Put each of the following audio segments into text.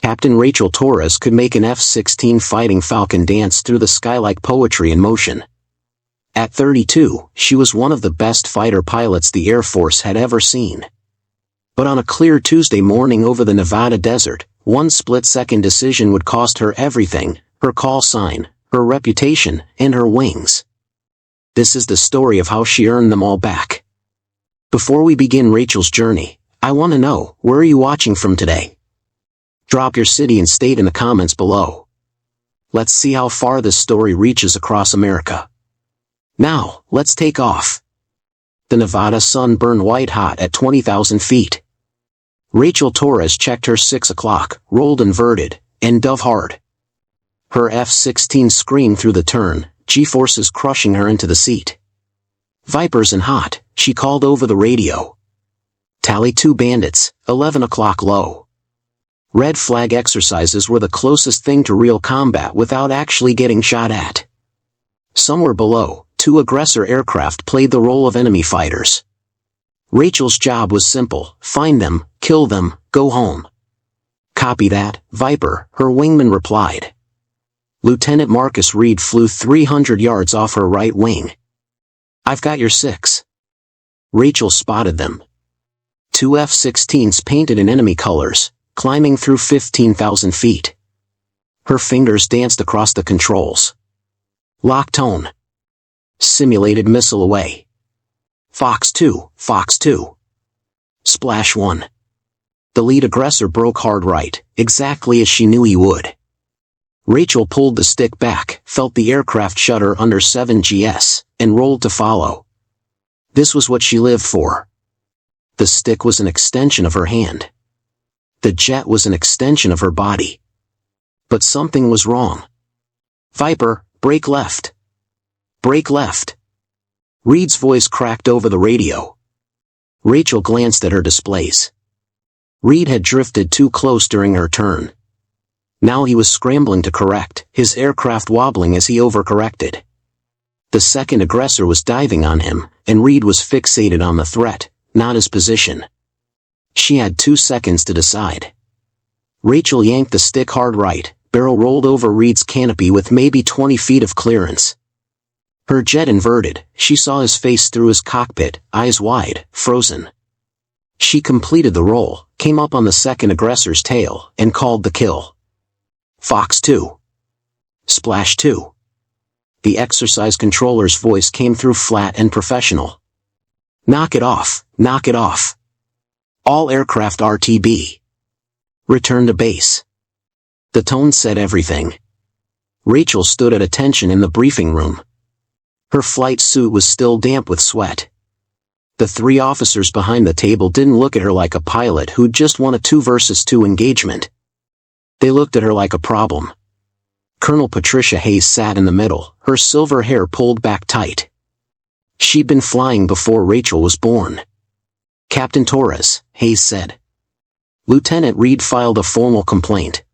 Captain Rachel Torres could make an F-16 Fighting Falcon dance through the sky like poetry in motion. At 32, she was one of the best fighter pilots the Air Force had ever seen. But on a clear Tuesday morning over the Nevada desert, one split-second decision would cost her everything: her call sign, her reputation, and her wings. This is the story of how she earned them all back. Before we begin Rachel's journey, I want to know, where are you watching from today? Drop your city and state in the comments below. Let's see how far this story reaches across America. Now, let's take off. The Nevada sun burned white hot at 20,000 feet. Rachel Torres checked her 6 o'clock, rolled inverted, and dove hard. Her F-16 screamed through the turn, G-forces crushing her into the seat. "Vipers and hot," she called over the radio. "Tally 2 bandits, 11 o'clock low." Red flag exercises were the closest thing to real combat without actually getting shot at. Somewhere below, 2 aggressor aircraft played the role of enemy fighters. Rachel's job was simple: find them, kill them, go home. "Copy that, Viper," her wingman replied. Lieutenant Marcus Reed flew 300 yards off her right wing. "I've got your 6. Rachel spotted them. 2 F-16s painted in enemy colors, climbing through 15,000 feet. Her fingers danced across the controls. Lock tone. Simulated missile away. Fox 2, Fox 2. Splash 1. The lead aggressor broke hard right, exactly as she knew he would. Rachel pulled the stick back, felt the aircraft shudder under 7GS, and rolled to follow. This was what she lived for. The stick was an extension of her hand. The jet was an extension of her body. But something was wrong. "Viper, brake left. Brake left." Reed's voice cracked over the radio. Rachel glanced at her displays. Reed had drifted too close during her turn. Now he was scrambling to correct, his aircraft wobbling as he overcorrected. The second aggressor was diving on him, and Reed was fixated on the threat, not his position. She had 2 seconds to decide. Rachel yanked the stick hard right, barrel rolled over Reed's canopy with maybe 20 feet of clearance. Her jet inverted, she saw his face through his cockpit, eyes wide, frozen. She completed the roll, came up on the second aggressor's tail, and called the kill. "Fox 2. Splash 2. The exercise controller's voice came through flat and professional. "Knock it off, knock it off. All aircraft RTB. Return to base." The tone said everything. Rachel stood at attention in the briefing room. Her flight suit was still damp with sweat. The 3 officers behind the table didn't look at her like a pilot who'd just won a 2 versus 2 engagement. They looked at her like a problem. Colonel Patricia Hayes sat in the middle, her silver hair pulled back tight. She'd been flying before Rachel was born. "Captain Torres," Hayes said. Lieutenant Reed filed a formal complaint.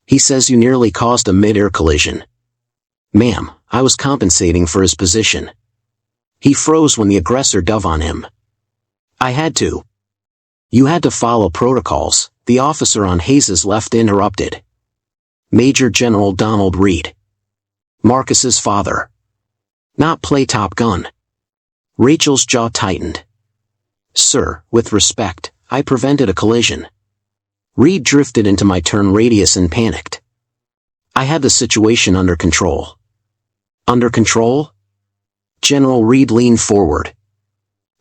"He says you nearly caused a mid-air collision." "Ma'am, I was compensating for his position. He froze when the aggressor dove on him. I had to." "You had to follow protocols," the officer on Hayes's left interrupted. "Major General Donald Reed. Marcus's father. Not play Top Gun." Rachel's jaw tightened. "Sir, with respect, I prevented a collision. Reed drifted into my turn radius and panicked. I had the situation under control." "Under control?" General Reed leaned forward.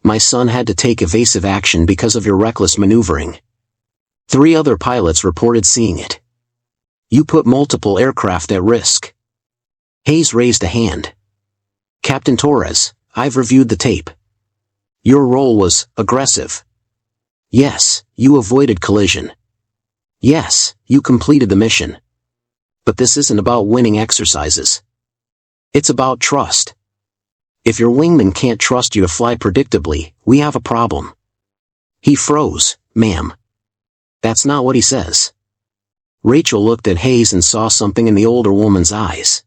"My son had to take evasive action because of your reckless maneuvering. 3 other pilots reported seeing it. You put multiple aircraft at risk." Hayes raised a hand. "Captain Torres, I've reviewed the tape. Your role was aggressive. Yes, you avoided collision. Yes, you completed the mission. But this isn't about winning exercises. It's about trust. If your wingman can't trust you to fly predictably, we have a problem." "He froze, ma'am." "That's not what he says." Rachel looked at Hayes and saw something in the older woman's eyes.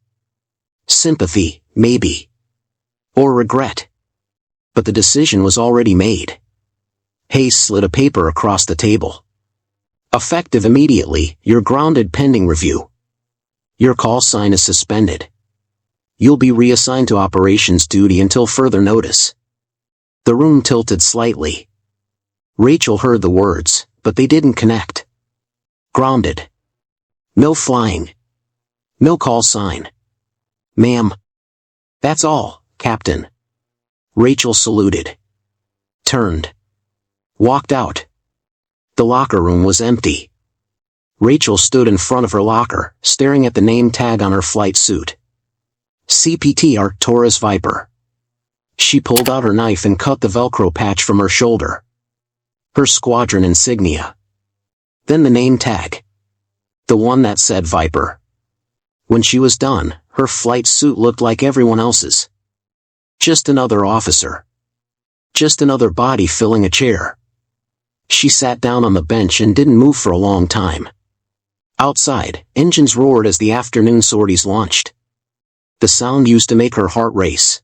Sympathy, maybe. Or regret. But the decision was already made. Hayes slid a paper across the table. Effective immediately, you're grounded pending review. Your call sign is suspended. You'll be reassigned to operations duty until further notice. The room tilted slightly. Rachel heard the words, but they didn't connect. Grounded. No flying. No call sign. Ma'am. That's all, Captain. Rachel saluted. Turned. Walked out. The locker room was empty. Rachel stood in front of her locker, staring at the name tag on her flight suit. CPTR Torres Viper. She pulled out her knife and cut the Velcro patch from her shoulder. Her squadron insignia. Then the name tag. The one that said Viper. When she was done, her flight suit looked like everyone else's. Just another officer. Just another body filling a chair. She sat down on the bench and didn't move for a long time. Outside, engines roared as the afternoon sorties launched. The sound used to make her heart race.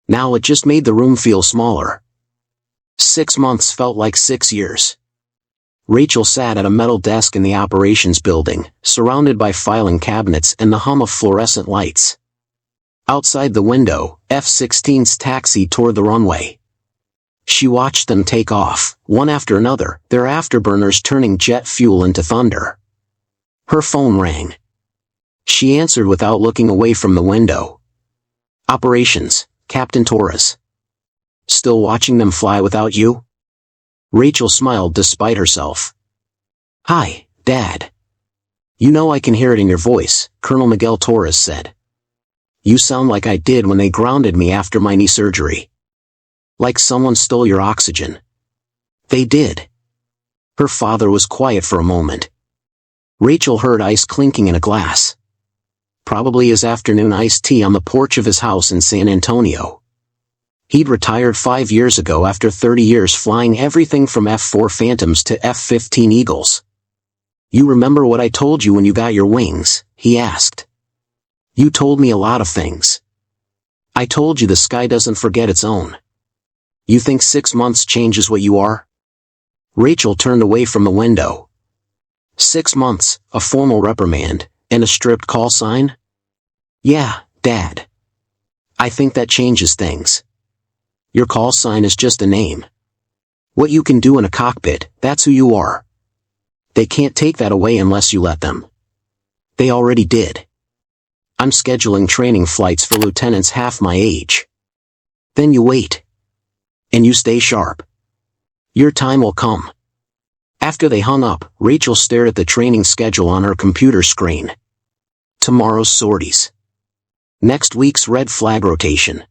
Now it just made the room feel smaller. 6 months felt like 6 years. Rachel sat at a metal desk in the operations building, surrounded by filing cabinets and the hum of fluorescent lights. Outside the window, F-16s taxied toward the runway. She watched them take off, one after another, their afterburners turning jet fuel into thunder. Her phone rang. She answered without looking away from the window. Operations, Captain Torres. Still watching them fly without you? Rachel smiled despite herself. Hi, Dad. You know I can hear it in your voice, Colonel Miguel Torres said. You sound like I did when they grounded me after my knee surgery. Like someone stole your oxygen. They did. Her father was quiet for a moment. Rachel heard ice clinking in a glass. Probably his afternoon iced tea on the porch of his house in San Antonio. He'd retired 5 years ago after 30 years flying everything from F-4 Phantoms to F-15 Eagles. You remember what I told you when you got your wings? He asked. You told me a lot of things. I told you the sky doesn't forget its own. You think 6 months changes what you are? Rachel turned away from the window. 6 months, a formal reprimand, and a stripped call sign? Yeah, Dad. I think that changes things. Your call sign is just a name. What you can do in a cockpit, that's who you are. They can't take that away unless you let them. They already did. I'm scheduling training flights for lieutenants half my age. Then you wait. And you stay sharp. Your time will come. After they hung up, Rachel stared at the training schedule on her computer screen. Tomorrow's sorties. Next week's red flag rotation.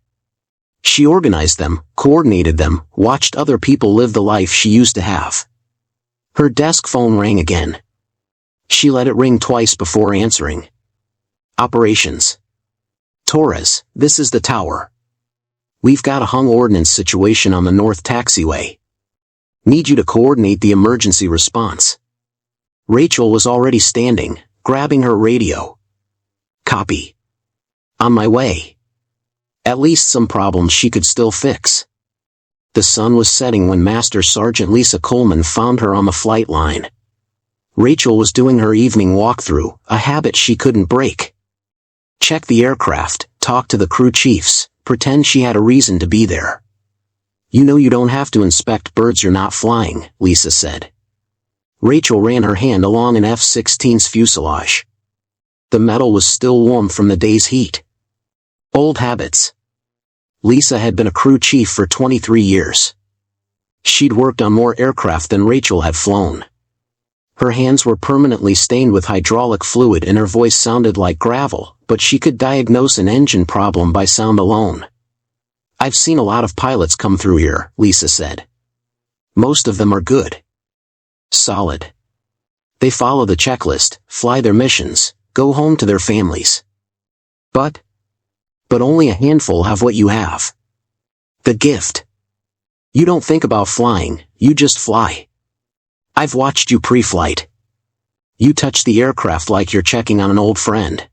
She organized them, coordinated them, watched other people live the life she used to have. Her desk phone rang again. She let it ring twice before answering. Operations. Torres, this is the tower. We've got a hung ordnance situation on the north taxiway. Need you to coordinate the emergency response. Rachel was already standing, grabbing her radio. Copy. On my way. At least some problems she could still fix. The sun was setting when Master Sergeant Lisa Coleman found her on the flight line. Rachel was doing her evening walkthrough, a habit she couldn't break. Check the aircraft, talk to the crew chiefs, pretend she had a reason to be there. You know you don't have to inspect birds you're not flying, Lisa said. Rachel ran her hand along an F-16's fuselage. The metal was still warm from the day's heat. Old habits. Lisa had been a crew chief for 23 years. She'd worked on more aircraft than Rachel had flown. Her hands were permanently stained with hydraulic fluid and her voice sounded like gravel, but she could diagnose an engine problem by sound alone. I've seen a lot of pilots come through here, Lisa said. Most of them are good. Solid. They follow the checklist, fly their missions, go home to their families. But only a handful have what you have. The gift. You don't think about flying, you just fly. I've watched you pre-flight. You touch the aircraft like you're checking on an old friend.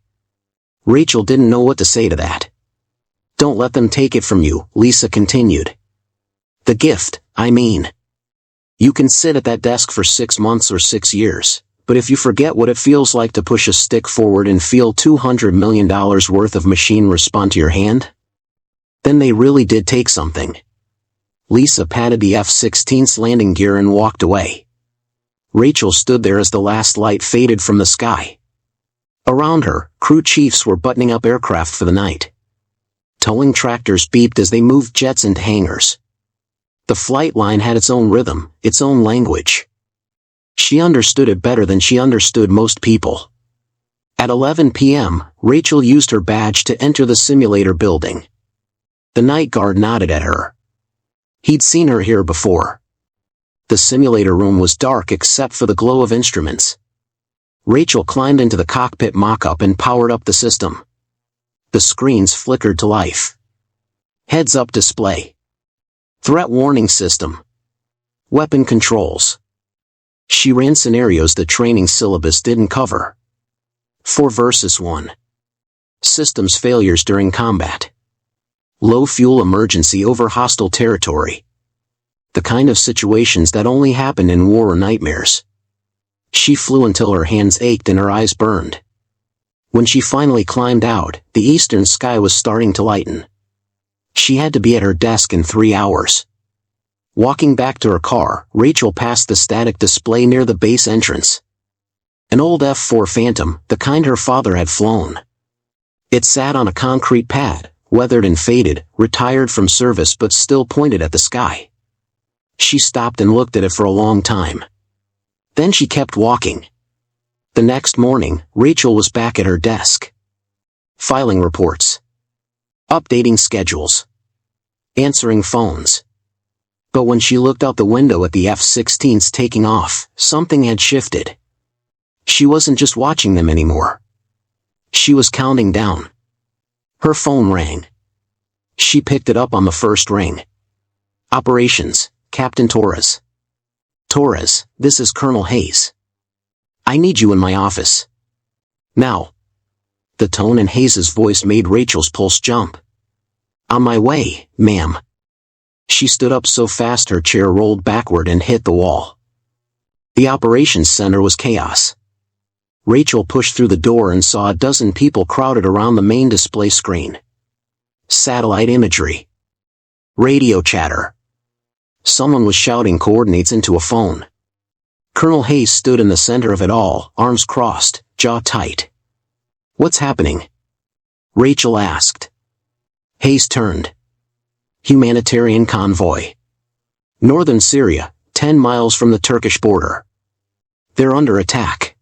Rachel didn't know what to say to that. Don't let them take it from you, Lisa continued. The gift, I mean. You can sit at that desk for 6 months or 6 years, but if you forget what it feels like to push a stick forward and feel $200 million worth of machine respond to your hand, then they really did take something. Lisa patted the F-16's landing gear and walked away. Rachel stood there as the last light faded from the sky. Around her, crew chiefs were buttoning up aircraft for the night. Towing tractors beeped as they moved jets into hangars. The flight line had its own rhythm, its own language. She understood it better than she understood most people. At 11 p.m., Rachel used her badge to enter the simulator building. The night guard nodded at her. He'd seen her here before. The simulator room was dark except for the glow of instruments. Rachel climbed into the cockpit mock-up and powered up the system. The screens flickered to life. Heads-up display. Threat warning system. Weapon controls. She ran scenarios the training syllabus didn't cover. 4 versus 1. Systems failures during combat. Low fuel emergency over hostile territory. The kind of situations that only happen in war or nightmares. She flew until her hands ached and her eyes burned. When she finally climbed out, the eastern sky was starting to lighten. She had to be at her desk in 3 hours. Walking back to her car, Rachel passed the static display near the base entrance. An old F-4 Phantom, the kind her father had flown. It sat on a concrete pad, weathered and faded, retired from service but still pointed at the sky. She stopped and looked at it for a long time. Then she kept walking. The next morning, Rachel was back at her desk. Filing reports. Updating schedules. Answering phones. But when she looked out the window at the F-16s taking off, something had shifted. She wasn't just watching them anymore. She was counting down. Her phone rang. She picked it up on the first ring. Operations, Captain Torres. Torres, this is Colonel Hayes. I need you in my office. Now. The tone in Hayes's voice made Rachel's pulse jump. On my way, ma'am. She stood up so fast her chair rolled backward and hit the wall. The operations center was chaos. Rachel pushed through the door and saw a dozen people crowded around the main display screen. Satellite imagery. Radio chatter. Someone was shouting coordinates into a phone. Colonel Hayes stood in the center of it all, arms crossed, jaw tight. What's happening? Rachel asked. Hayes turned. Humanitarian convoy. Northern Syria, 10 miles from the Turkish border. They're under attack.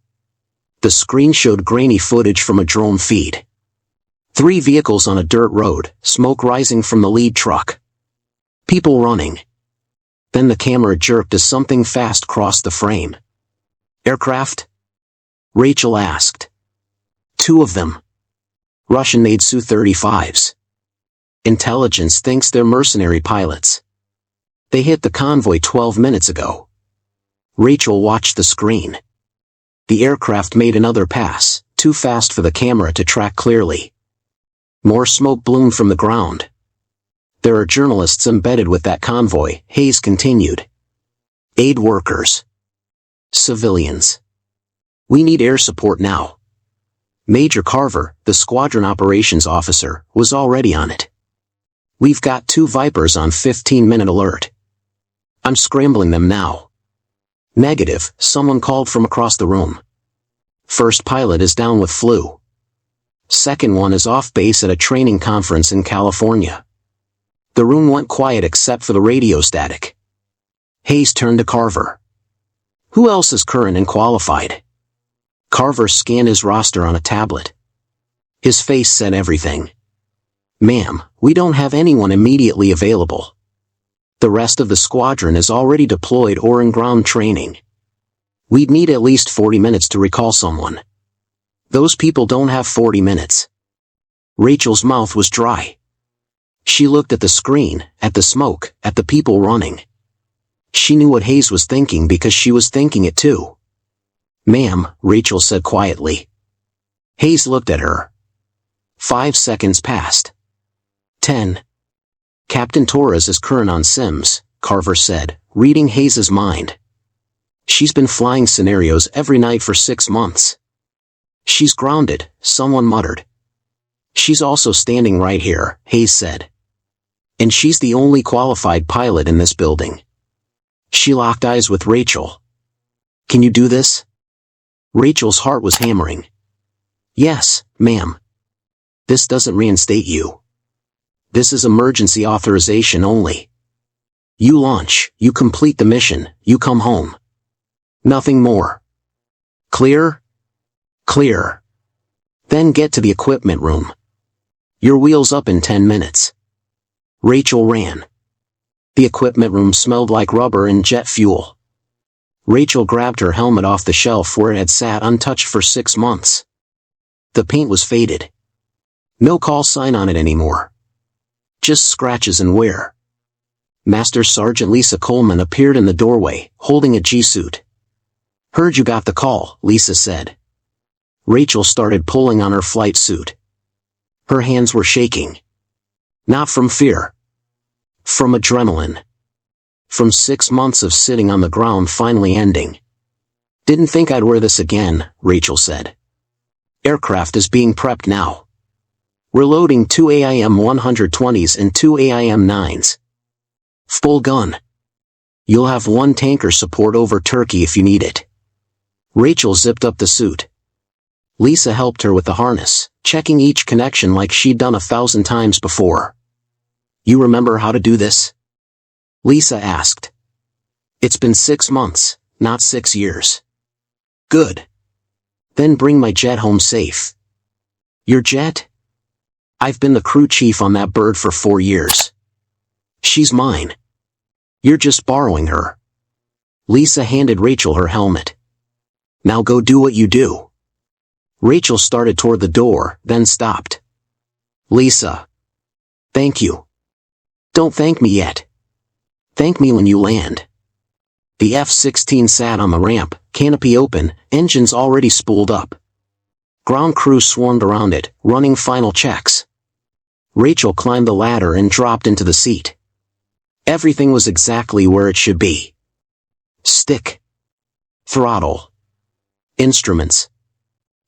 The screen showed grainy footage from a drone feed. 3 vehicles on a dirt road, smoke rising from the lead truck. People running. Then the camera jerked as something fast crossed the frame. Aircraft? Rachel asked. 2 of them. Russian-made Su-35s. Intelligence thinks they're mercenary pilots. They hit the convoy 12 minutes ago. Rachel watched the screen. The aircraft made another pass, too fast for the camera to track clearly. More smoke bloomed from the ground. There are journalists embedded with that convoy, Hayes continued. Aid workers. Civilians. We need air support now. Major Carver, the squadron operations officer, was already on it. We've got 2 Vipers on 15-minute alert. I'm scrambling them now. Negative, someone called from across the room. First pilot is down with flu. Second one is off base at a training conference in California. The room went quiet except for the radio static. Hayes turned to Carver. Who else is current and qualified? Carver scanned his roster on a tablet. His face said everything. Ma'am, we don't have anyone immediately available. The rest of the squadron is already deployed or in ground training. We'd need at least 40 minutes to recall someone. Those people don't have 40 minutes. Rachel's mouth was dry. She looked at the screen, at the smoke, at the people running. She knew what Hayes was thinking because she was thinking it too. Ma'am, Rachel said quietly. Hayes looked at her. 5 seconds passed. 10. Captain Torres is current on Sims, Carver said, reading Hayes's mind. She's been flying scenarios every night for 6 months. She's grounded, someone muttered. She's also standing right here, Hayes said. And she's the only qualified pilot in this building. She locked eyes with Rachel. Can you do this? Rachel's heart was hammering. Yes, ma'am. This doesn't reinstate you. This is emergency authorization only. You launch, you complete the mission, you come home. Nothing more. Clear? Clear. Then get to the equipment room. Your wheel's up in 10 minutes. Rachel ran. The equipment room smelled like rubber and jet fuel. Rachel grabbed her helmet off the shelf where it had sat untouched for 6 months. The paint was faded. No call sign on it anymore. Just scratches and wear. Master Sergeant Lisa Coleman appeared in the doorway, holding a G-suit. Heard you got the call, Lisa said. Rachel started pulling on her flight suit. Her hands were shaking. Not from fear. From adrenaline. From 6 months of sitting on the ground finally ending. Didn't think I'd wear this again, Rachel said. Aircraft is being prepped now. We're loading 2 AIM 120s and 2 AIM 9s. Full gun. You'll have 1 tanker support over Turkey if you need it. Rachel zipped up the suit. Lisa helped her with the harness, checking each connection like she'd done 1,000 times before. You remember how to do this? Lisa asked. It's been 6 months, not 6 years. Good. Then bring my jet home safe. Your jet? I've been the crew chief on that bird for 4 years. She's mine. You're just borrowing her. Lisa handed Rachel her helmet. Now go do what you do. Rachel started toward the door, then stopped. Lisa. Thank you. Don't thank me yet. Thank me when you land. The F-16 sat on the ramp, canopy open, engines already spooled up. Ground crew swarmed around it, running final checks. Rachel climbed the ladder and dropped into the seat. Everything was exactly where it should be. Stick. Throttle. Instruments.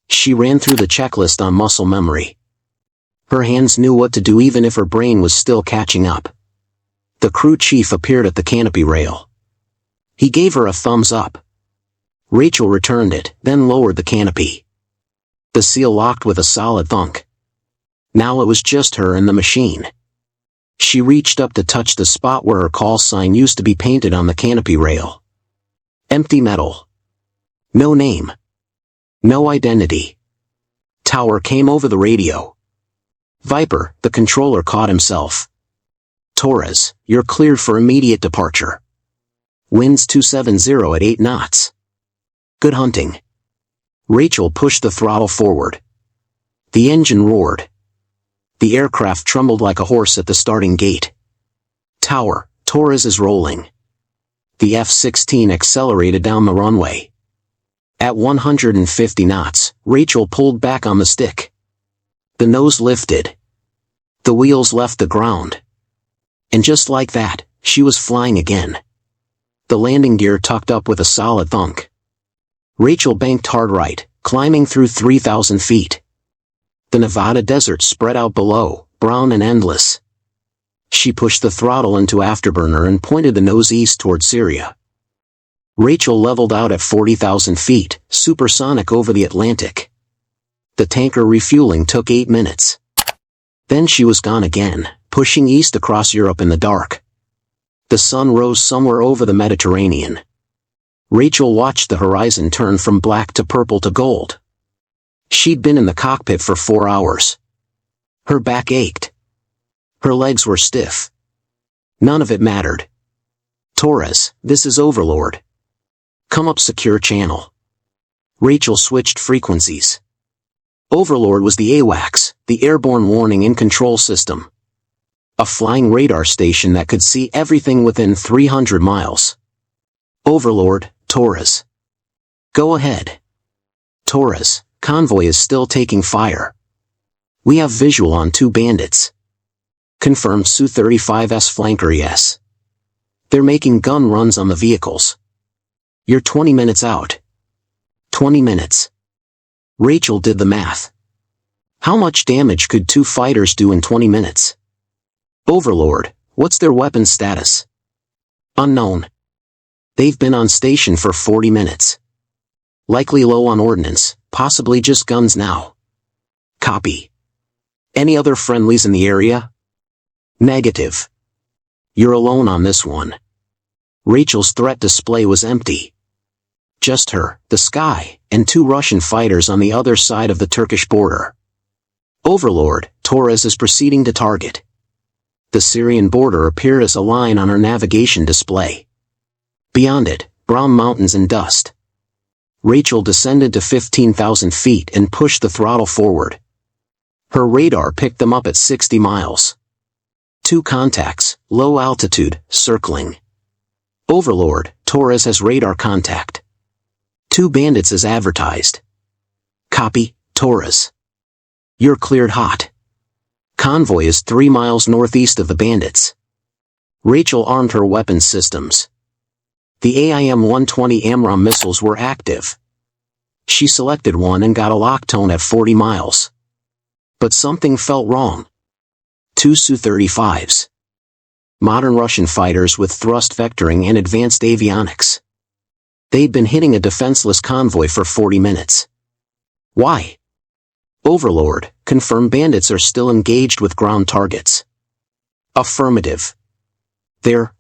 She ran through the checklist on muscle memory. Her hands knew what to do even if her brain was still catching up. The crew chief appeared at the canopy rail. He gave her a thumbs up. Rachel returned it, then lowered the canopy. The seal locked with a solid thunk. Now it was just her and the machine. She reached up to touch the spot where her call sign used to be painted on the canopy rail. Empty metal. No name. No identity. Tower came over the radio. Viper, the controller caught himself. Torres, you're cleared for immediate departure. Winds 270 at 8 knots. Good hunting. Rachel pushed the throttle forward. The engine roared. The aircraft trembled like a horse at the starting gate. Tower, Torres is rolling. The F-16 accelerated down the runway. At 150 knots, Rachel pulled back on the stick. The nose lifted. The wheels left the ground. And just like that, she was flying again. The landing gear tucked up with a solid thunk. Rachel banked hard right, climbing through 3,000 feet. The Nevada desert spread out below, brown and endless. She pushed the throttle into afterburner and pointed the nose east toward Syria. Rachel leveled out at 40,000 feet, supersonic over the Atlantic. The tanker refueling took 8 minutes. Then she was gone again, pushing east across Europe in the dark. The sun rose somewhere over the Mediterranean. Rachel watched the horizon turn from black to purple to gold. She'd been in the cockpit for 4 hours. Her back ached. Her legs were stiff. None of it mattered. Torres, this is Overlord. Come up secure channel. Rachel switched frequencies. Overlord was the AWACS, the Airborne Warning and Control System. A flying radar station that could see everything within 300 miles. Overlord, Torres. Go ahead. Torres, convoy is still taking fire. We have visual on 2 bandits. Confirmed Su-35S flanker yes. They're making gun runs on the vehicles. You're 20 minutes out. 20 minutes. Rachel did the math. How much damage could 2 fighters do in 20 minutes? Overlord, what's their weapon status? Unknown. They've been on station for 40 minutes. Likely low on ordnance, possibly just guns now. Copy. Any other friendlies in the area? Negative. You're alone on this one. Rachel's threat display was empty. Just her, the sky, and 2 Russian fighters on the other side of the Turkish border. Overlord, Torres is proceeding to target. The Syrian border appeared as a line on her navigation display. Beyond it, brown mountains and dust. Rachel descended to 15,000 feet and pushed the throttle forward. Her radar picked them up at 60 miles. 2 contacts, low altitude, circling. Overlord, Torres has radar contact. 2 bandits as advertised. Copy, Torres. You're cleared hot. Convoy is 3 miles northeast of the bandits. Rachel armed her weapons systems. The AIM-120 AMRAAM missiles were active. She selected one and got a lock tone at 40 miles. But something felt wrong. 2 Su-35s. Modern Russian fighters with thrust vectoring and advanced avionics. They'd been hitting a defenseless convoy for 40 minutes. Why? Overlord, confirm bandits are still engaged with ground targets. Affirmative.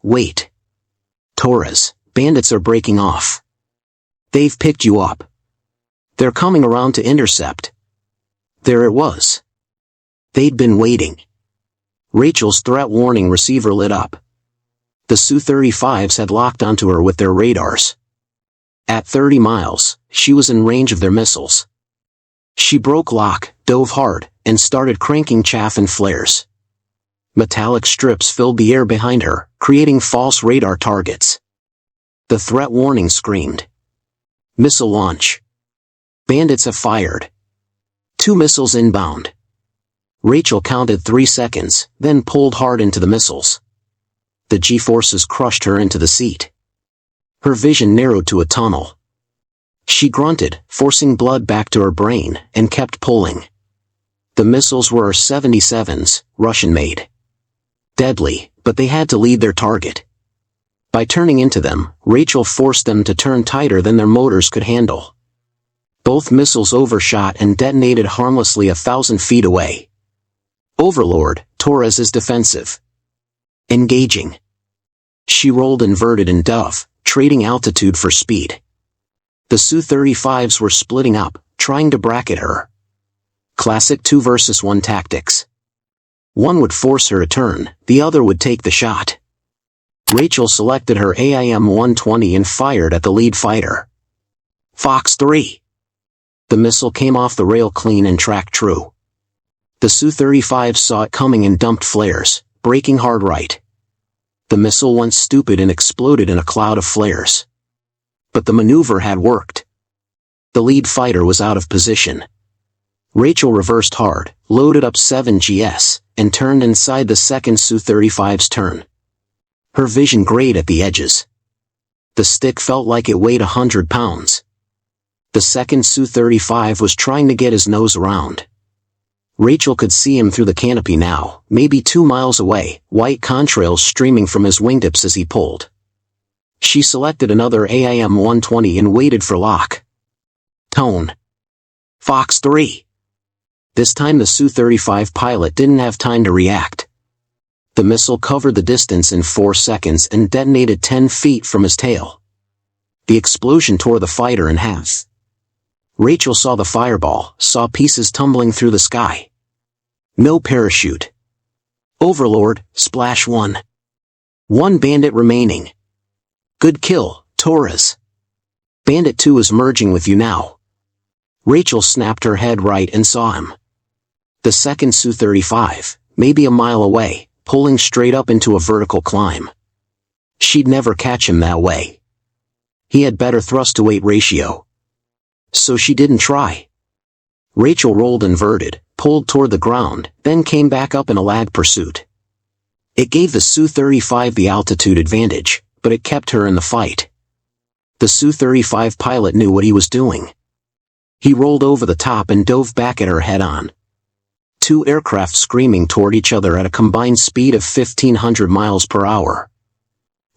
Wait. Torres, bandits are breaking off. They've picked you up. They're coming around to intercept. There it was. They'd been waiting. Rachel's threat warning receiver lit up. The Su-35s had locked onto her with their radars. At 30 miles, she was in range of their missiles. She broke lock, dove hard, and started cranking chaff and flares. Metallic strips filled the air behind her, creating false radar targets. The threat warning screamed. Missile launch. Bandits have fired. 2 missiles inbound. Rachel counted 3 seconds, then pulled hard into the missiles. The G-forces crushed her into the seat. Her vision narrowed to a tunnel. She grunted, forcing blood back to her brain, and kept pulling. The missiles were R-77s, Russian-made. Deadly, but they had to lead their target. By turning into them, Rachel forced them to turn tighter than their motors could handle. Both missiles overshot and detonated harmlessly 1,000 feet away. Overlord, Torres is defensive. Engaging. She rolled inverted and dove, trading altitude for speed. The Su-35s were splitting up, trying to bracket her. Classic 2 versus 1 tactics. One would force her to turn, the other would take the shot. Rachel selected her AIM-120 and fired at the lead fighter. Fox 3. The missile came off the rail clean and tracked true. The Su-35 saw it coming and dumped flares, braking hard right. The missile went stupid and exploded in a cloud of flares. But the maneuver had worked. The lead fighter was out of position. Rachel reversed hard, loaded up 7 GS, and turned inside the second Su-35's turn. Her vision grayed at the edges. The stick felt like it weighed 100 pounds. The second Su-35 was trying to get his nose around. Rachel could see him through the canopy now, maybe 2 miles away, white contrails streaming from his wingtips as he pulled. She selected another AIM-120 and waited for lock. Tone. Fox 3. This time the Su-35 pilot didn't have time to react. The missile covered the distance in 4 seconds and detonated 10 feet from his tail. The explosion tore the fighter in half. Rachel saw the fireball, saw pieces tumbling through the sky. No parachute. Overlord, splash 1. 1 bandit remaining. Good kill, Torres. Bandit 2 is merging with you now. Rachel snapped her head right and saw him. The second Su-35, maybe a mile away, pulling straight up into a vertical climb. She'd never catch him that way. He had better thrust-to-weight ratio. So she didn't try. Rachel rolled inverted, pulled toward the ground, then came back up in a lag pursuit. It gave the Su-35 the altitude advantage, but it kept her in the fight. The Su-35 pilot knew what he was doing. He rolled over the top and dove back at her head-on. Two aircraft screaming toward each other at a combined speed of 1,500 miles per hour.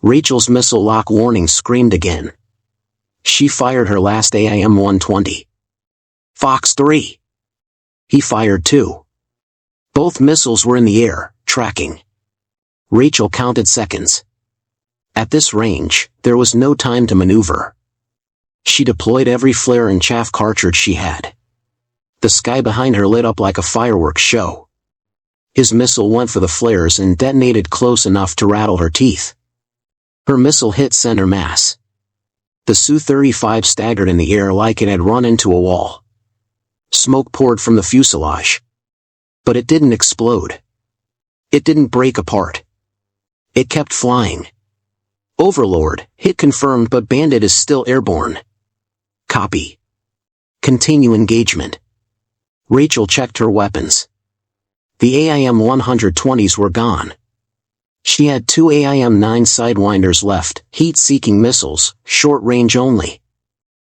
Rachel's missile lock warning screamed again. She fired her last AIM-120. Fox 3. He fired too. Both missiles were in the air, tracking. Rachel counted seconds. At this range, there was no time to maneuver. She deployed every flare and chaff cartridge she had. The sky behind her lit up like a fireworks show. His missile went for the flares and detonated close enough to rattle her teeth. Her missile hit center mass. The Su-35 staggered in the air like it had run into a wall. Smoke poured from the fuselage. But it didn't explode. It didn't break apart. It kept flying. Overlord, hit confirmed, but Bandit is still airborne. Copy. Continue engagement. Rachel checked her weapons. The AIM-120s were gone. She had two AIM-9 Sidewinders left, heat-seeking missiles, short range only.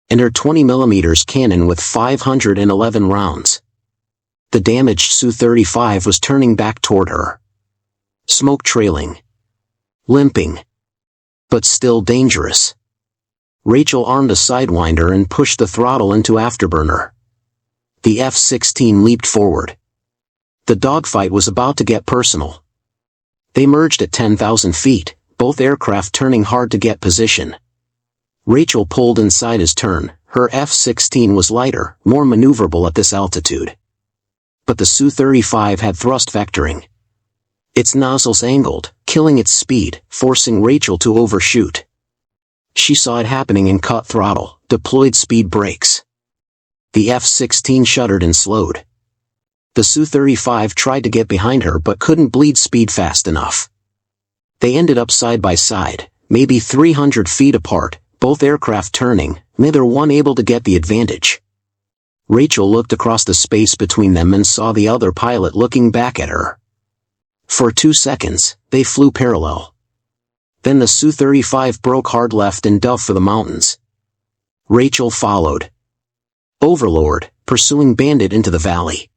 And her 20mm cannon with 511 rounds. The damaged Su-35 was turning back toward her. Smoke trailing. Limping. But still dangerous. Rachel armed a Sidewinder and pushed the throttle into afterburner. The F-16 leaped forward. The dogfight was about to get personal. They merged at 10,000 feet, both aircraft turning hard to get position. Rachel pulled inside his turn. Her F-16 was lighter, more maneuverable at this altitude. But the Su-35 had thrust vectoring. Its nozzles angled, killing its speed, forcing Rachel to overshoot. She saw it happening and cut throttle, deployed speed brakes. The F-16 shuddered and slowed. The Su-35 tried to get behind her but couldn't bleed speed fast enough. They ended up side by side, maybe 300 feet apart, both aircraft turning, neither one able to get the advantage. Rachel looked across the space between them and saw the other pilot looking back at her. For 2 seconds, they flew parallel. Then the Su-35 broke hard left and dove for the mountains. Rachel followed. Overlord, pursuing Bandit into the valley.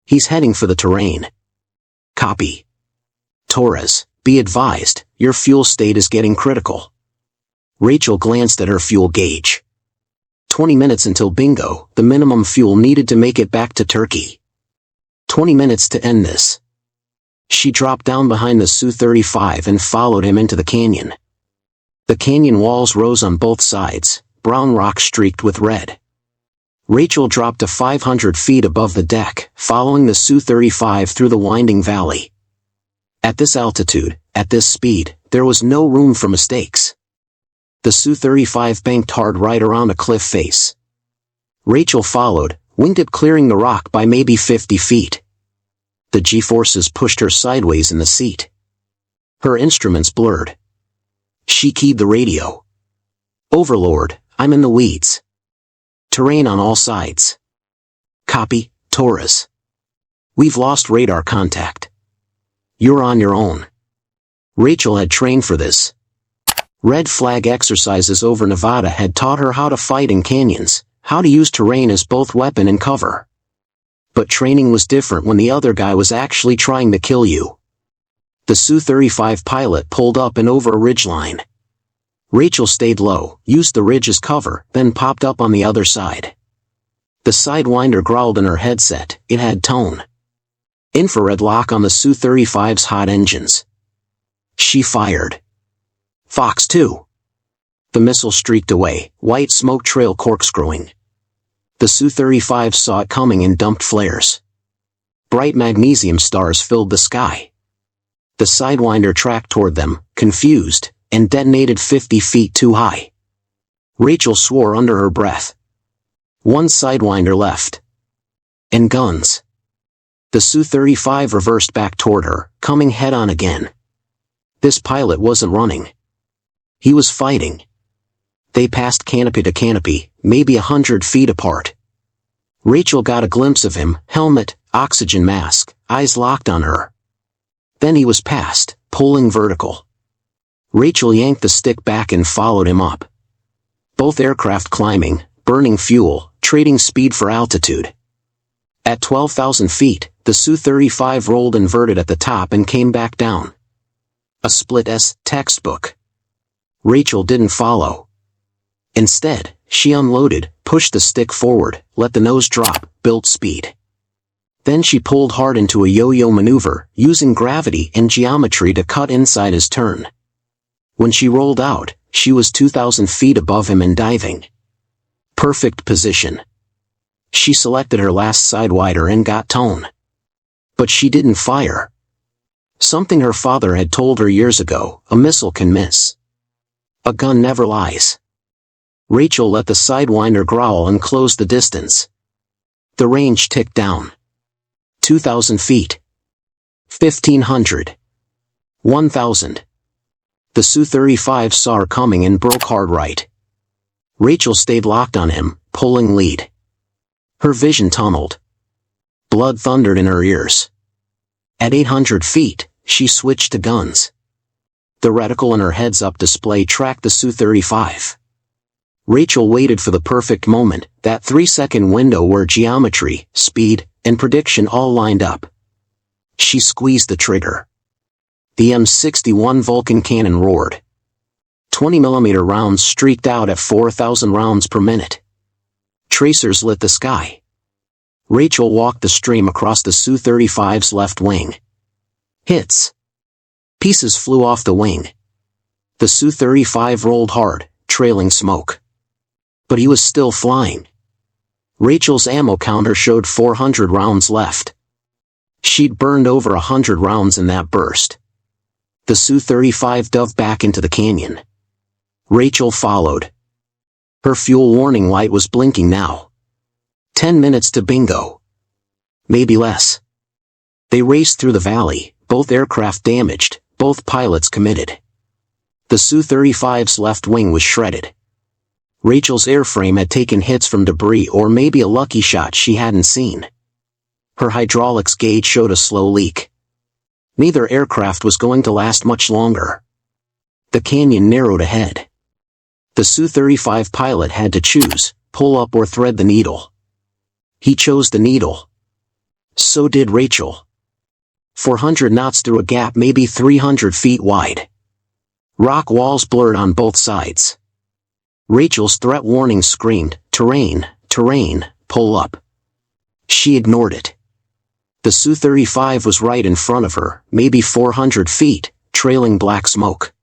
He's heading for the terrain. Copy. Torres, be advised, your fuel state is getting critical. Rachel glanced at her fuel gauge. 20 minutes until bingo, the minimum fuel needed to make it back to Turkey. 20 minutes to end this. She dropped down behind the Su-35 and followed him into the canyon. The canyon walls rose on both sides, brown rock streaked with red. Rachel dropped to 500 feet above the deck, following the Su-35 through the winding valley. At this altitude, at this speed, there was no room for mistakes. The Su-35 banked hard right around a cliff face. Rachel followed, wingtip clearing the rock by maybe 50 feet. The G-forces pushed her sideways in the seat. Her instruments blurred. She keyed the radio. Overlord, I'm in the weeds. Terrain on all sides. Copy, Torres. We've lost radar contact. You're on your own. Rachel had trained for this. Red flag exercises over Nevada had taught her how to fight in canyons, how to use terrain as both weapon and cover. But training was different when the other guy was actually trying to kill you. The Su-35 pilot pulled up and over a ridgeline. Rachel stayed low, used the ridge as cover, then popped up on the other side. The Sidewinder growled in her headset. It had tone. Infrared lock on the Su-35's hot engines. She fired. Fox 2. The missile streaked away, white smoke trail corkscrewing. The Su-35 saw it coming and dumped flares. Bright magnesium stars filled the sky. The Sidewinder tracked toward them, confused, and detonated 50 feet too high. Rachel swore under her breath. One Sidewinder left. And guns. The Su-35 reversed back toward her, coming head-on again. This pilot wasn't running. He was fighting. They passed canopy to canopy, maybe 100 feet apart. Rachel got a glimpse of him, helmet, oxygen mask, eyes locked on her. Then he was past, pulling vertical. Rachel yanked the stick back and followed him up. Both aircraft climbing, burning fuel, trading speed for altitude. At 12,000 feet, the Su-35 rolled inverted at the top and came back down. A split S textbook. Rachel didn't follow. Instead, she unloaded, pushed the stick forward, let the nose drop, built speed. Then she pulled hard into a yo-yo maneuver, using gravity and geometry to cut inside his turn. When she rolled out, she was 2,000 feet above him and diving. Perfect position. She selected her last sidewinder and got tone. But she didn't fire. Something her father had told her years ago, a missile can miss. A gun never lies. Rachel let the sidewinder growl and closed the distance. The range ticked down. 2,000 feet. 1,500. 1,000. The Su-35 saw her coming and broke hard right. Rachel stayed locked on him, pulling lead. Her vision tunneled. Blood thundered in her ears. At 800 feet, she switched to guns. The reticle in her heads-up display tracked the Su-35. Rachel waited for the perfect moment, that 3-second window where geometry, speed, and prediction all lined up. She squeezed the trigger. The M61 Vulcan cannon roared. 20mm rounds streaked out at 4,000 rounds per minute. Tracers lit the sky. Rachel walked the stream across the Su-35's left wing. Hits. Pieces flew off the wing. The Su-35 rolled hard, trailing smoke. But he was still flying. Rachel's ammo counter showed 400 rounds left. She'd burned over 100 rounds in that burst. The Su-35 dove back into the canyon. Rachel followed. Her fuel warning light was blinking now. 10 minutes to bingo. Maybe less. They raced through the valley, both aircraft damaged, both pilots committed. The Su-35's left wing was shredded. Rachel's airframe had taken hits from debris or maybe a lucky shot she hadn't seen. Her hydraulics gauge showed a slow leak. Neither aircraft was going to last much longer. The canyon narrowed ahead. The Su-35 pilot had to choose, pull up or thread the needle. He chose the needle. So did Rachel. 400 knots through a gap maybe 300 feet wide. Rock walls blurred on both sides. Rachel's threat warning screamed, "Terrain, terrain, pull up." She ignored it. The Su-35 was right in front of her, maybe 400 feet, trailing black smoke.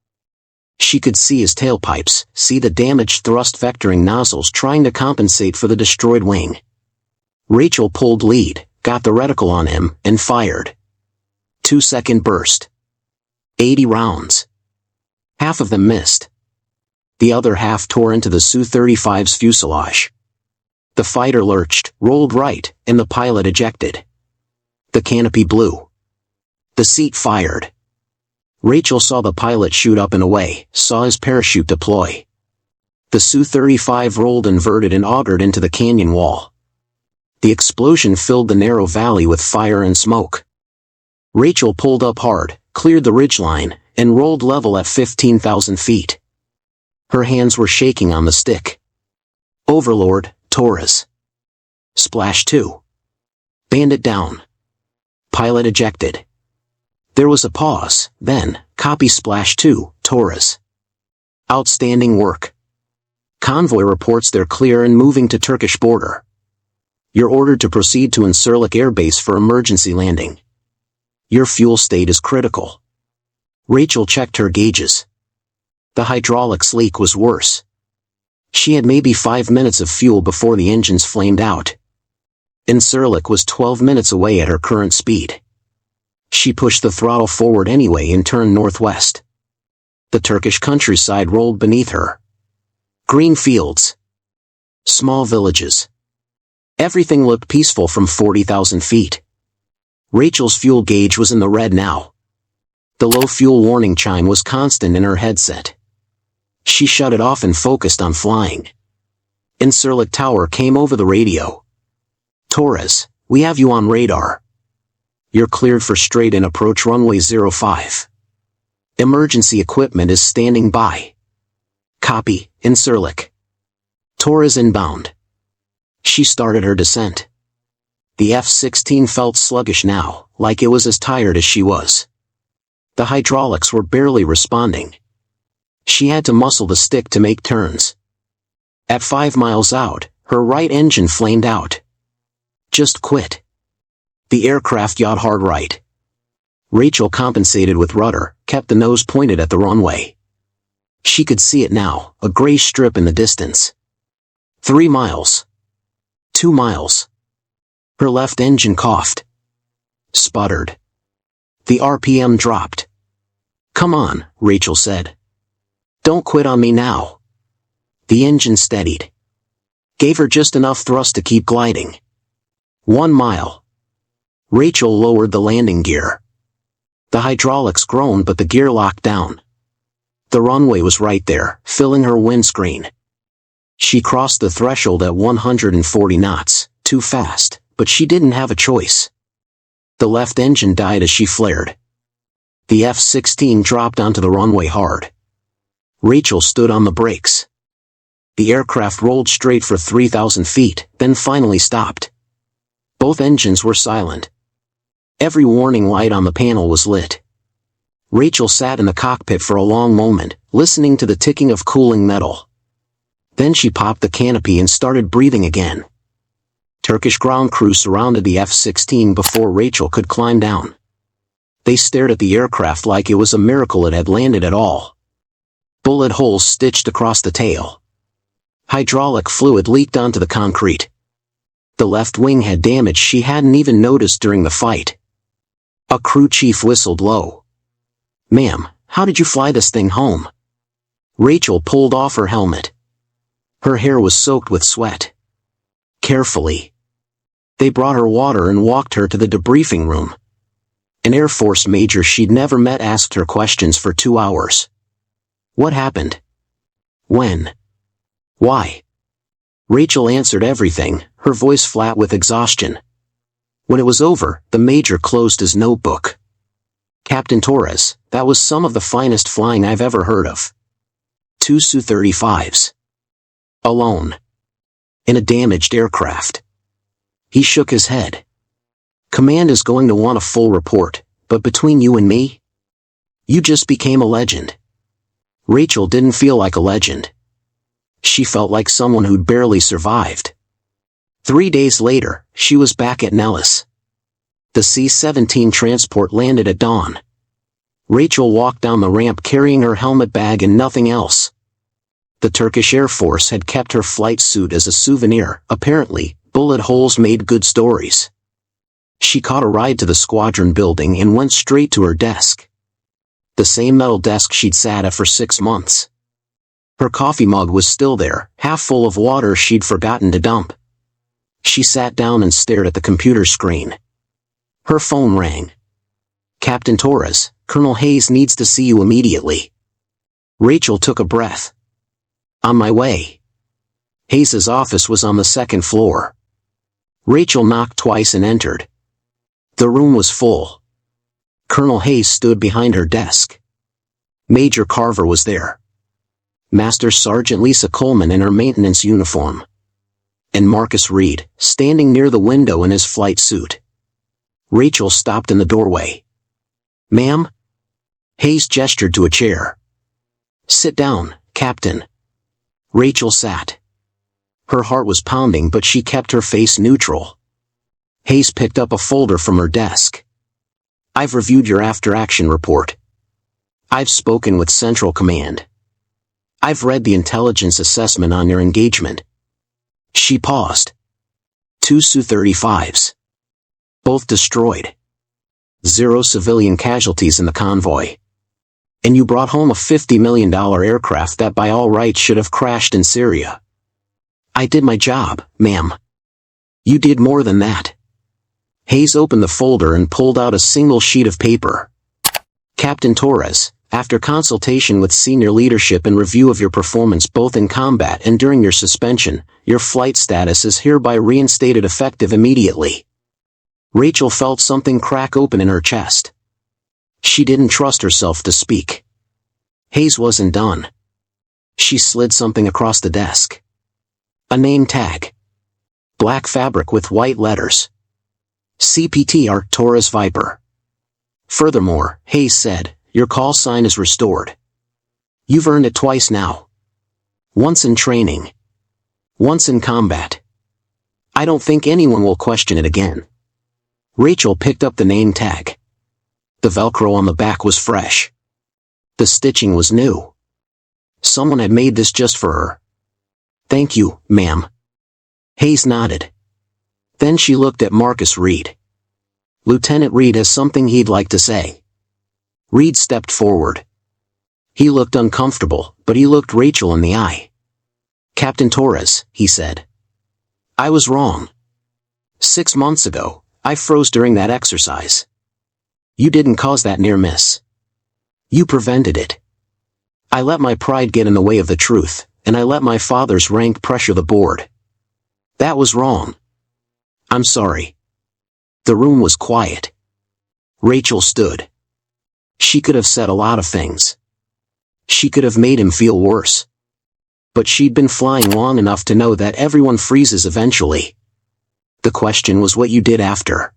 She could see his tailpipes, see the damaged thrust vectoring nozzles trying to compensate for the destroyed wing. Rachel pulled lead, got the reticle on him, and fired. 2-second burst. 80 rounds. Half of them missed. The other half tore into the Su-35's fuselage. The fighter lurched, rolled right, and the pilot ejected. The canopy blew. The seat fired. Rachel saw the pilot shoot up and away, saw his parachute deploy. The Su-35 rolled inverted and augured into the canyon wall. The explosion filled the narrow valley with fire and smoke. Rachel pulled up hard, cleared the ridgeline, and rolled level at 15,000 feet. Her hands were shaking on the stick. Overlord, Torres. Splash 2. Bandit down. Pilot ejected. There was a pause, then, copy Splash 2, Torres. Outstanding work. Convoy reports they're clear and moving to Turkish border. You're ordered to proceed to Incirlik Air Base for emergency landing. Your fuel state is critical. Rachel checked her gauges. The hydraulics leak was worse. She had maybe 5 minutes of fuel before the engines flamed out. Incirlik was 12 minutes away at her current speed. She pushed the throttle forward anyway and turned northwest. The Turkish countryside rolled beneath her. Green fields. Small villages. Everything looked peaceful from 40,000 feet. Rachel's fuel gauge was in the red now. The low fuel warning chime was constant in her headset. She shut it off and focused on flying. Incirlik Tower came over the radio. Torres, we have you on radar. You're cleared for straight-in approach runway 05. Emergency equipment is standing by. Copy, Incirlic. Torres inbound. She started her descent. The F-16 felt sluggish now, like it was as tired as she was. The hydraulics were barely responding. She had to muscle the stick to make turns. At 5 miles out, her right engine flamed out. Just quit. The aircraft yawed hard right. Rachel compensated with rudder, kept the nose pointed at the runway. She could see it now, a gray strip in the distance. 3 miles. 2 miles. Her left engine coughed. Sputtered. The RPM dropped. Come on, Rachel said. Don't quit on me now. The engine steadied. Gave her just enough thrust to keep gliding. 1 mile. Rachel lowered the landing gear. The hydraulics groaned but the gear locked down. The runway was right there, filling her windscreen. She crossed the threshold at 140 knots, too fast, but she didn't have a choice. The left engine died as she flared. The F-16 dropped onto the runway hard. Rachel stood on the brakes. The aircraft rolled straight for 3,000 feet, then finally stopped. Both engines were silent. Every warning light on the panel was lit. Rachel sat in the cockpit for a long moment, listening to the ticking of cooling metal. Then she popped the canopy and started breathing again. Turkish ground crew surrounded the F-16 before Rachel could climb down. They stared at the aircraft like it was a miracle it had landed at all. Bullet holes stitched across the tail. Hydraulic fluid leaked onto the concrete. The left wing had damage she hadn't even noticed during the fight. A crew chief whistled low. "Ma'am, how did you fly this thing home?" Rachel pulled off her helmet. Her hair was soaked with sweat. Carefully. They brought her water and walked her to the debriefing room. An Air Force major she'd never met asked her questions for 2 hours. What happened? When? Why? Rachel answered everything, her voice flat with exhaustion. When it was over, the major closed his notebook. "Captain Torres, that was some of the finest flying I've ever heard of. 2 Su-35s. Alone. In a damaged aircraft." He shook his head. "Command is going to want a full report, but between you and me, you just became a legend." Rachel didn't feel like a legend. She felt like someone who'd barely survived. 3 days later, she was back at Nellis. The C-17 transport landed at dawn. Rachel walked down the ramp carrying her helmet bag and nothing else. The Turkish Air Force had kept her flight suit as a souvenir. Apparently, bullet holes made good stories. She caught a ride to the squadron building and went straight to her desk. The same metal desk she'd sat at for 6 months. Her coffee mug was still there, half full of water she'd forgotten to dump. She sat down and stared at the computer screen. Her phone rang. "Captain Torres, Colonel Hayes needs to see you immediately." Rachel took a breath. "On my way." Hayes's office was on the 2nd floor. Rachel knocked twice and entered. The room was full. Colonel Hayes stood behind her desk. Major Carver was there. Master Sergeant Lisa Coleman in her maintenance uniform. And Marcus Reed, standing near the window in his flight suit. Rachel stopped in the doorway. "Ma'am?" Hayes gestured to a chair. "Sit down, Captain." Rachel sat. Her heart was pounding but she kept her face neutral. Hayes picked up a folder from her desk. "I've reviewed your after-action report. I've spoken with Central Command. I've read the intelligence assessment on your engagement." She paused. 2 Su-35s. Both destroyed. 0 civilian casualties in the convoy. And you brought home a $50 million aircraft that by all rights should have crashed in Syria. "I did my job, ma'am." "You did more than that." Hayes opened the folder and pulled out a single sheet of paper. "Captain Torres, after consultation with senior leadership and review of your performance both in combat and during your suspension, your flight status is hereby reinstated effective immediately." Rachel felt something crack open in her chest. She didn't trust herself to speak. Hayes wasn't done. She slid something across the desk. A name tag. Black fabric with white letters. CPTR Torres Viper. Furthermore, Hayes said, your call sign is restored. You've earned it twice now. Once in training. Once in combat. I don't think anyone will question it again. Rachel picked up the name tag. The Velcro on the back was fresh. The stitching was new. Someone had made this just for her. Thank you, ma'am. Hayes nodded. Then she looked at Marcus Reed. Lieutenant Reed has something he'd like to say. Reed stepped forward. He looked uncomfortable, but he looked Rachel in the eye. Captain Torres, he said. I was wrong. 6 months ago, I froze during that exercise. You didn't cause that near miss. You prevented it. I let my pride get in the way of the truth, and I let my father's rank pressure the board. That was wrong. I'm sorry. The room was quiet. Rachel stood. She could have said a lot of things. She could have made him feel worse. But she'd been flying long enough to know that everyone freezes eventually. The question was what you did after.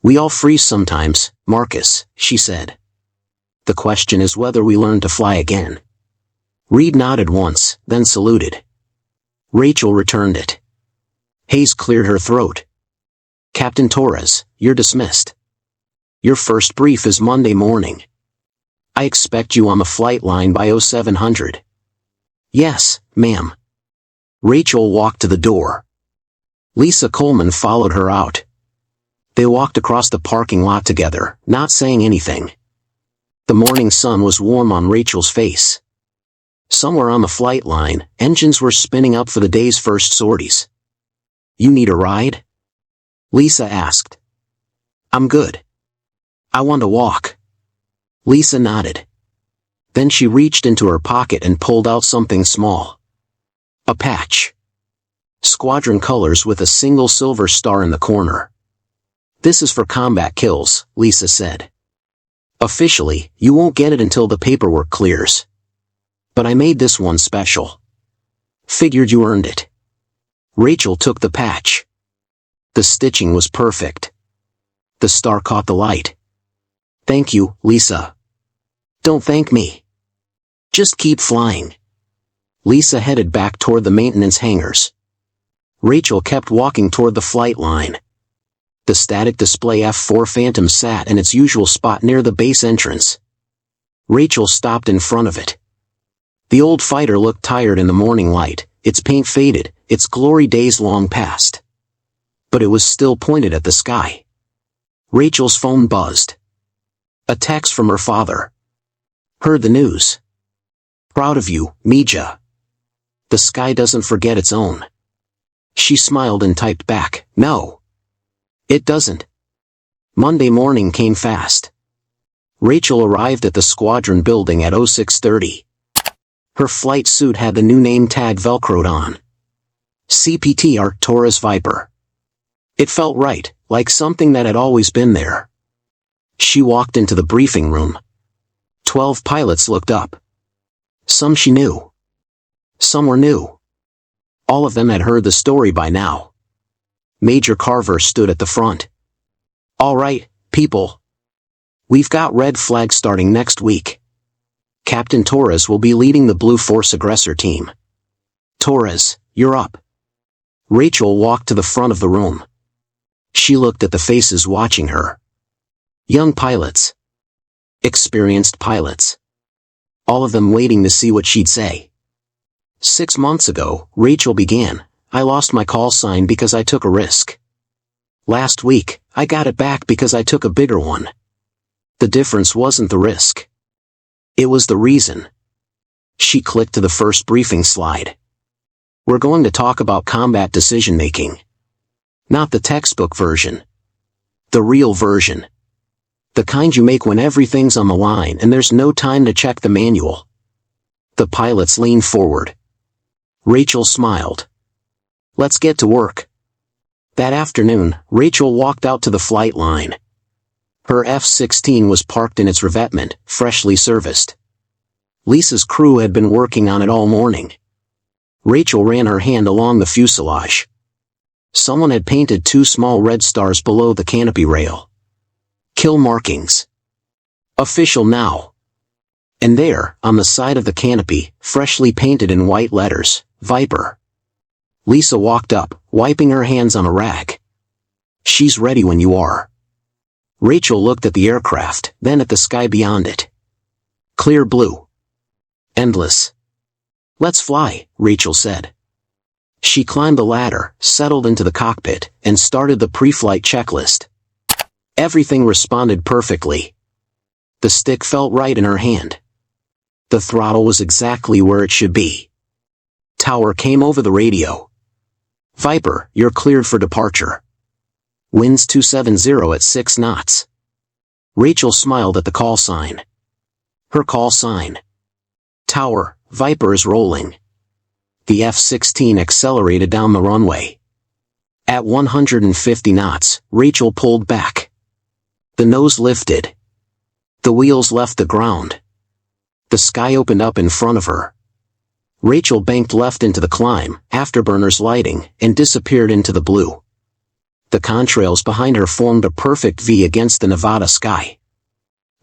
We all freeze sometimes, Marcus, she said. The question is whether we learn to fly again. Reed nodded once, then saluted. Rachel returned it. Hayes cleared her throat. Captain Torres, you're dismissed. Your first brief is Monday morning. I expect you on the flight line by 0700. Yes, ma'am. Rachel walked to the door. Lisa Coleman followed her out. They walked across the parking lot together, not saying anything. The morning sun was warm on Rachel's face. Somewhere on the flight line, engines were spinning up for the day's first sorties. You need a ride? Lisa asked. I'm good. I want to walk. Lisa nodded. Then she reached into her pocket and pulled out something small. A patch. Squadron colors with a single silver star in the corner. This is for combat kills, Lisa said. Officially, you won't get it until the paperwork clears. But I made this one special. Figured you earned it. Rachel took the patch. The stitching was perfect. The star caught the light. Thank you, Lisa. Don't thank me. Just keep flying. Lisa headed back toward the maintenance hangars. Rachel kept walking toward the flight line. The static display F-4 Phantom sat in its usual spot near the base entrance. Rachel stopped in front of it. The old fighter looked tired in the morning light, its paint faded, its glory days long past. But it was still pointed at the sky. Rachel's phone buzzed. A text from her father. Heard the news. Proud of you, Mija. The sky doesn't forget its own. She smiled and typed back, no. It doesn't. Monday morning came fast. Rachel arrived at the squadron building at 0630. Her flight suit had the new name tag velcroed on. CPTR Torres Viper. It felt right, like something that had always been there. She walked into the briefing room. 12 pilots looked up. Some she knew. Some were new. All of them had heard the story by now. Major Carver stood at the front. All right, people. We've got red flag starting next week. Captain Torres will be leading the Blue Force aggressor team. Torres, you're up. Rachel walked to the front of the room. She looked at the faces watching her. Young pilots. Experienced pilots. All of them waiting to see what she'd say. 6 months ago, Rachel began, I lost my call sign because I took a risk. Last week, I got it back because I took a bigger one. The difference wasn't the risk. It was the reason. She clicked to the first briefing slide. We're going to talk about combat decision-making. Not the textbook version. The real version. The kind you make when everything's on the line and there's no time to check the manual. The pilots leaned forward. Rachel smiled. Let's get to work. That afternoon, Rachel walked out to the flight line. Her F-16 was parked in its revetment, freshly serviced. Lisa's crew had been working on it all morning. Rachel ran her hand along the fuselage. Someone had painted 2 small red stars below the canopy rail. Kill markings. Official now. And there, on the side of the canopy, freshly painted in white letters, Viper. Lisa walked up, wiping her hands on a rag. She's ready when you are. Rachel looked at the aircraft, then at the sky beyond it. Clear blue. Endless. Let's fly, Rachel said. She climbed the ladder, settled into the cockpit, and started the pre-flight checklist. Everything responded perfectly. The stick felt right in her hand. The throttle was exactly where it should be. Tower came over the radio. Viper, you're cleared for departure. Winds 270 at 6 knots. Rachel smiled at the call sign. Her call sign. Tower, Viper is rolling. The F-16 accelerated down the runway. At 150 knots, Rachel pulled back. The nose lifted. The wheels left the ground. The sky opened up in front of her. Rachel banked left into the climb, afterburners lighting, and disappeared into the blue. The contrails behind her formed a perfect V against the Nevada sky.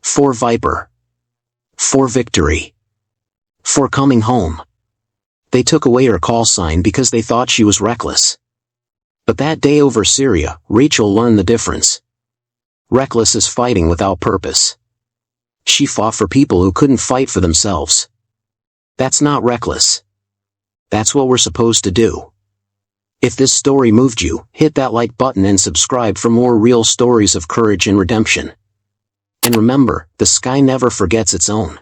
For Viper. For victory. For coming home. They took away her call sign because they thought she was reckless. But that day over Syria, Rachel learned the difference. Reckless is fighting without purpose. She fought for people who couldn't fight for themselves. That's not reckless. That's what we're supposed to do. If this story moved you, hit that like button and subscribe for more real stories of courage and redemption. And remember, the sky never forgets its own.